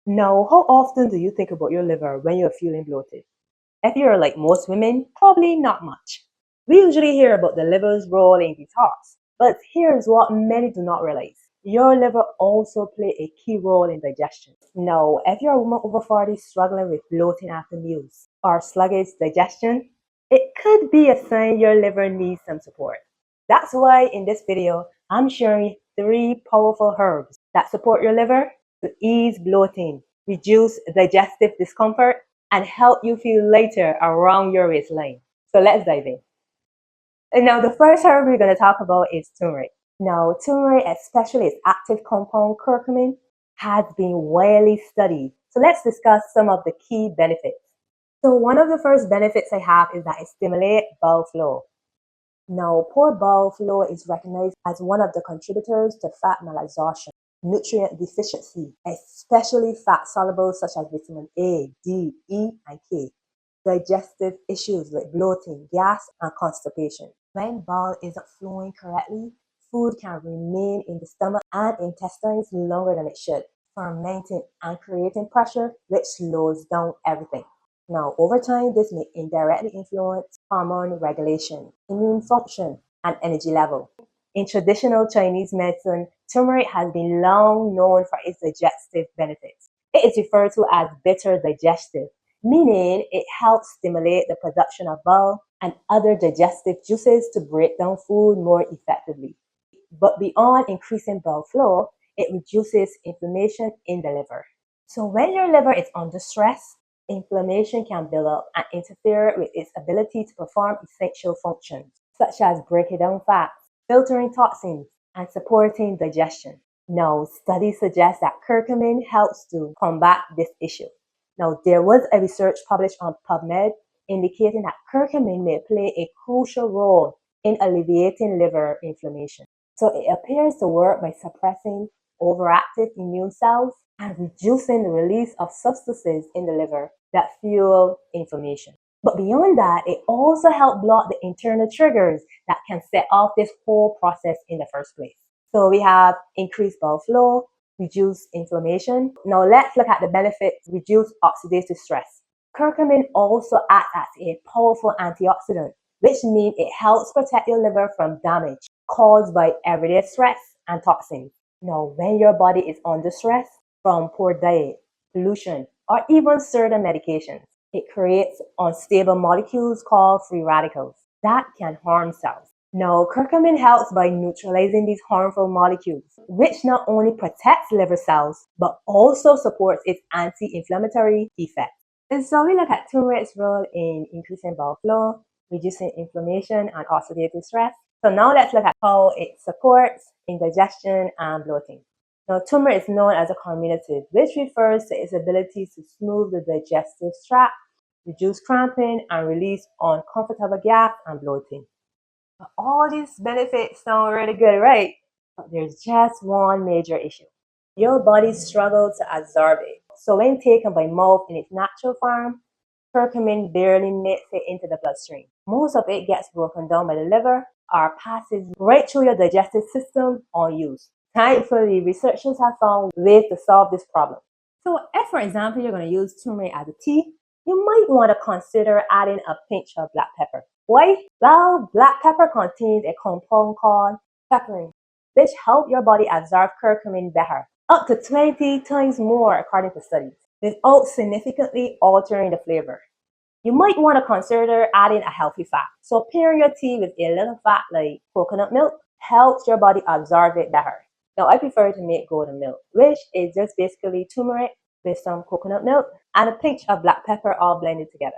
Now, how often do you think about your liver when you're feeling bloated? If you're like most women, probably not much. We usually hear about the liver's role in detox, but here's what many do not realize. Your liver also play a key role in digestion. Now, if you're a woman over 40 struggling with bloating after meals or sluggish digestion, it could be a sign your liver needs some support. That's why in this video, I'm sharing 3 powerful herbs that support your liver to ease bloating, reduce digestive discomfort, and help you feel lighter around your waistline. So let's dive in. And now the first herb we're going to talk about is turmeric. Now turmeric, especially its active compound curcumin, has been widely studied. So let's discuss some of the key benefits. So one of the first benefits I have is that it stimulates bowel flow. Now, poor bowel flow is recognized as one of the contributors to fat malabsorption, nutrient deficiency, especially fat soluble such as vitamin A, D, E, and K, digestive issues like bloating, gas, and constipation. When bowel isn't flowing correctly, food can remain in the stomach and intestines longer than it should, fermenting and creating pressure, which slows down everything. Now, over time, this may indirectly influence hormone regulation, immune function, and energy level. In traditional Chinese medicine, turmeric has been long known for its digestive benefits. It is referred to as bitter digestive, meaning it helps stimulate the production of bile and other digestive juices to break down food more effectively. But beyond increasing bile flow, it reduces inflammation in the liver. So when your liver is under stress, inflammation can build up and interfere with its ability to perform essential functions, such as breaking down fats, filtering toxins, and supporting digestion. Now, studies suggest that curcumin helps to combat this issue. Now, there was a research published on PubMed indicating that curcumin may play a crucial role in alleviating liver inflammation. So it appears to work by suppressing overactive immune cells and reducing the release of substances in the liver that fuel inflammation. But beyond that, it also helps block the internal triggers that can set off this whole process in the first place. So we have increased bowel flow, reduce inflammation. Now let's look at the benefits: reduce oxidative stress. Curcumin also acts as a powerful antioxidant, which means it helps protect your liver from damage caused by everyday stress and toxins. Now, when your body is under stress from poor diet, pollution, or even certain medications, it creates unstable molecules called free radicals that can harm cells. Now, curcumin helps by neutralizing these harmful molecules, which not only protects liver cells, but also supports its anti-inflammatory effect. And so we look at turmeric's role in increasing bowel flow, reducing inflammation and oxidative stress. So now let's look at how it supports indigestion and bloating. Now, turmeric is known as a carminative, which refers to its ability to smooth the digestive tract, reduce cramping, and release uncomfortable gas and bloating. Now, all these benefits sound really good, right? But there's just one major issue. Your body struggles to absorb it. So when taken by mouth in its natural form, curcumin barely makes it into the bloodstream. Most of it gets broken down by the liver or passes right through your digestive system unused. Thankfully, researchers have found ways to solve this problem. So if, for example, you're going to use turmeric as a tea, you might want to consider adding a pinch of black pepper. Why? Well, black pepper contains a compound called pepperin, which helps your body absorb curcumin better, up to 20 times more according to studies, without significantly altering the flavor. You might want to consider adding a healthy fat. So pairing your tea with a little fat like coconut milk helps your body absorb it better. Now I prefer to make golden milk, which is just basically turmeric with some coconut milk and a pinch of black pepper all blended together.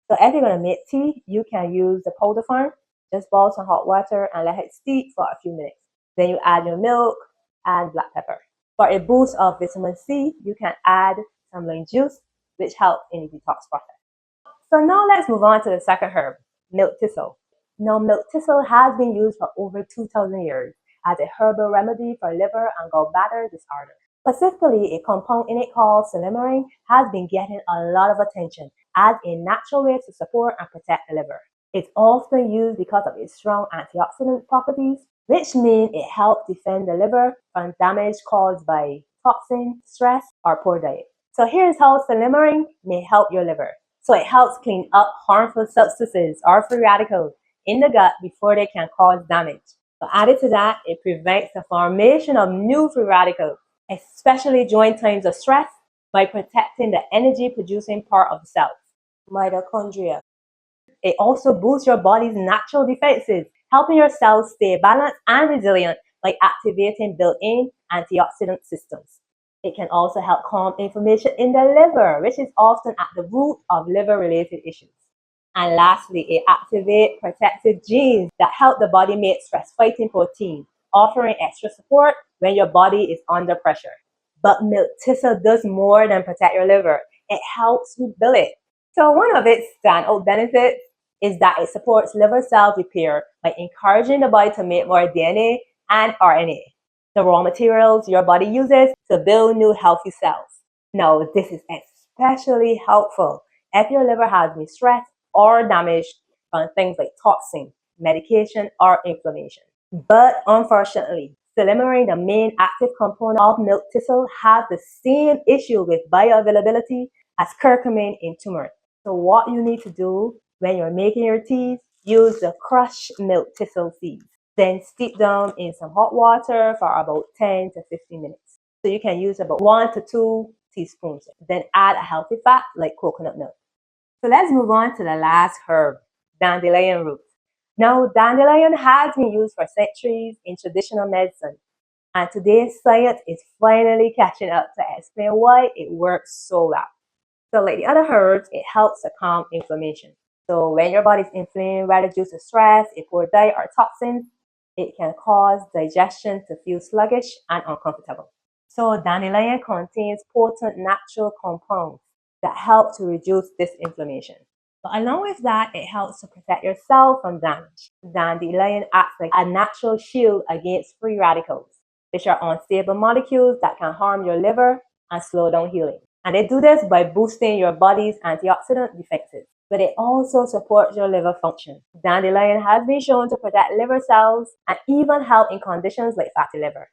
So if you're going to make tea, you can use the powder form. Just boil some hot water and let it steep for a few minutes. Then you add your milk and black pepper. For a boost of vitamin C, you can add some lime juice, which helps in the detox process. So now let's move on to the second herb, milk thistle. Now milk thistle has been used for over 2,000 years as a herbal remedy for liver and gallbladder disorder. Specifically, a compound in it called silymarin has been getting a lot of attention as a natural way to support and protect the liver. It's often used because of its strong antioxidant properties, which mean it helps defend the liver from damage caused by toxin, stress, or poor diet. So here's how simmering may help your liver. So it helps clean up harmful substances or free radicals in the gut before they can cause damage. So added to that, it prevents the formation of new free radicals, especially during times of stress, by protecting the energy-producing part of the cells, mitochondria. It also boosts your body's natural defenses, helping your cells stay balanced and resilient by activating built-in antioxidant systems. It can also help calm inflammation in the liver, which is often at the root of liver-related issues. And lastly, it activates protective genes that help the body make stress-fighting protein, offering extra support when your body is under pressure. But milk thistle does more than protect your liver. It helps rebuild it. So one of its standout benefits is that it supports liver cell repair by encouraging the body to make more DNA and RNA, the raw materials your body uses to build new healthy cells. Now, this is especially helpful if your liver has been stressed or damaged from things like toxin, medication, or inflammation. But unfortunately, simmering, the main active component of milk thistle, has the same issue with bioavailability as curcumin in turmeric. So what you need to do when you're making your teas, use the crushed milk thistle seeds. Then steep them in some hot water for about 10 to 15 minutes. So you can use about 1 to 2 teaspoons. Then add a healthy fat like coconut milk. So let's move on to the last herb, dandelion root. Now, dandelion has been used for centuries in traditional medicine, and today's science is finally catching up to explain why it works so well. So like the other herbs, it helps to calm inflammation. So when your body's inflamed, whether due to stress, a poor diet, or toxins, it can cause digestion to feel sluggish and uncomfortable. So dandelion contains potent natural compounds that help to reduce this inflammation. But along with that, it helps to protect your cell from damage. Dandelion acts like a natural shield against free radicals, which are unstable molecules that can harm your liver and slow down healing. And they do this by boosting your body's antioxidant defenses, but it also supports your liver function. Dandelion has been shown to protect liver cells and even help in conditions like fatty liver.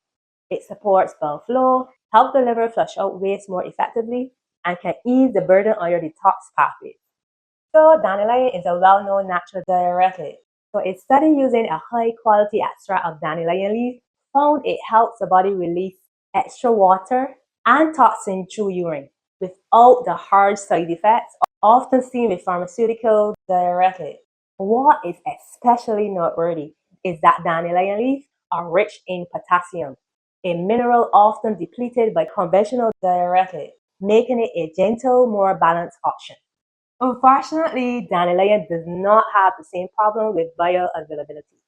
It supports bile flow, helps the liver flush out waste more effectively, and can ease the burden on your detox pathway. So dandelion is a well-known natural diuretic. So a study using a high-quality extract of dandelion leaf found it helps the body release extra water and toxin through urine without the harsh side effects often seen with pharmaceutical diuretics. What is especially noteworthy is that dandelion leaves are rich in potassium, a mineral often depleted by conventional diuretics, making it a gentle, more balanced option. Unfortunately, dandelion does not have the same problem with bioavailability.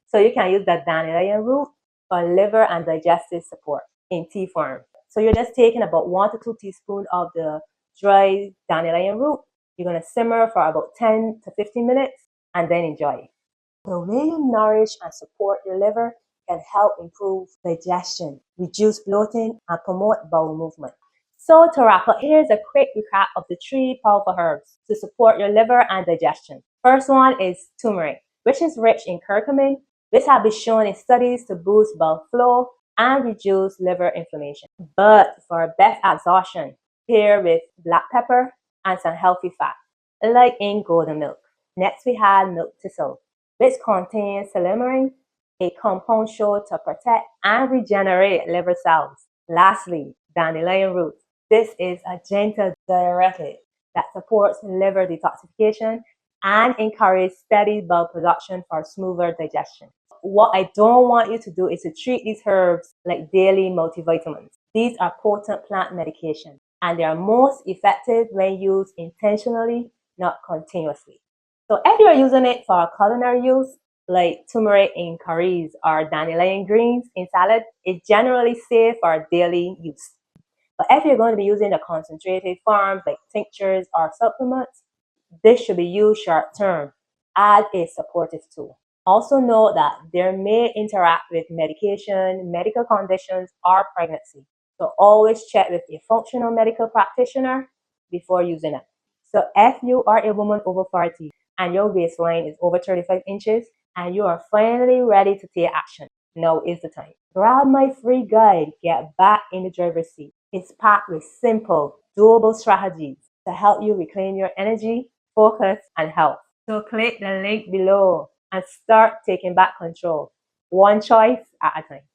So you can use the dandelion root for liver and digestive support in tea form. So you're just taking about 1 to 2 teaspoons of the dry dandelion root. You're going to simmer for about 10 to 15 minutes and then enjoy. The way you nourish and support your liver can help improve digestion, reduce bloating, and promote bowel movement. So to wrap up, here's a quick recap of the 3 powerful herbs to support your liver and digestion. First one is turmeric, which is rich in curcumin. This has been shown in studies to boost bile flow and reduce liver inflammation. But for best absorption, pair with black pepper and some healthy fat, like in golden milk. Next, we had milk thistle, which contains simmering, a compound shown to protect and regenerate liver cells. Lastly, dandelion root. This is a gentle diuretic that supports liver detoxification and encourages steady bile production for smoother digestion. What I don't want you to do is to treat these herbs like daily multivitamins. These are potent plant medications, and they are most effective when used intentionally, not continuously. So if you're using it for culinary use, like turmeric in curries or dandelion greens in salad, it's generally safe for daily use. But if you're going to be using the concentrated forms like tinctures or supplements, this should be used short term as a supportive tool. Also note that they may interact with medication, medical conditions, or pregnancy. So always check with a functional medical practitioner before using it. So if you are a woman over 40 and your waistline is over 35 inches and you are finally ready to take action, now is the time. grab my free guide, Get Back in the Driver's Seat. It's packed with simple, doable strategies to help you reclaim your energy, focus, and health. So click the link below and start taking back control, one choice at a time.